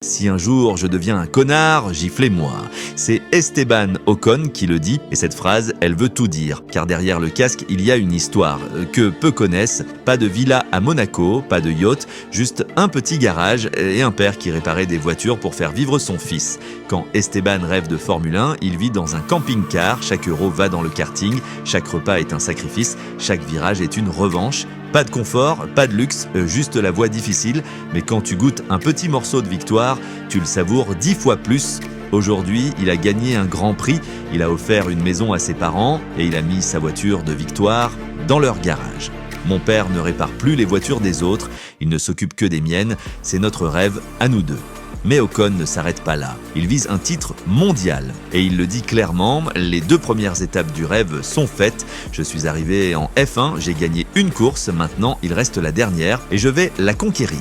Si un jour je deviens un connard, giflez-moi. C'est Esteban Ocon qui le dit, et cette phrase, elle veut tout dire. Car derrière le casque, il y a une histoire que peu connaissent. Pas de villa à Monaco, pas de yacht, juste un petit garage et un père qui réparait des voitures pour faire vivre son fils. Quand Esteban rêve de Formule 1, il vit dans un camping-car, chaque euro va dans le karting, chaque repas est un sacrifice, chaque virage est une revanche. Pas de confort, pas de luxe, juste la voie difficile, mais quand tu goûtes un petit morceau de victoire, tu le savoures 10 fois plus. Aujourd'hui, il a gagné un grand prix, il a offert une maison à ses parents et il a mis sa voiture de victoire dans leur garage. Mon père ne répare plus les voitures des autres, il ne s'occupe que des miennes, c'est notre rêve à nous deux. Mais Ocon ne s'arrête pas là. Il vise un titre mondial. Et il le dit clairement, les 2 premières étapes du rêve sont faites. Je suis arrivé en F1, j'ai gagné une course, maintenant il reste la dernière et je vais la conquérir.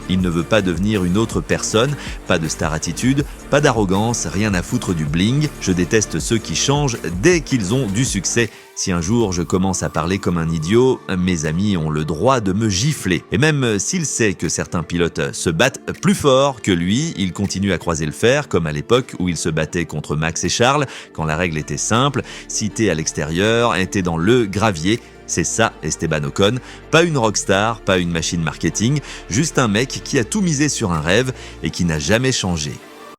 Il ne veut pas devenir une autre personne, pas de star attitude, pas d'arrogance, rien à foutre du bling. Je déteste ceux qui changent dès qu'ils ont du succès. Si un jour je commence à parler comme un idiot, mes amis ont le droit de me gifler. Et même s'il sait que certains pilotes se battent plus fort que lui, il continue à croiser le fer, comme à l'époque où il se battait contre Max et Charles, quand la règle était simple, si t'es à l'extérieur, t'es dans le gravier. C'est ça Esteban Ocon, pas une rockstar, pas une machine marketing, juste un mec qui a tout misé sur un rêve et qui n'a jamais changé.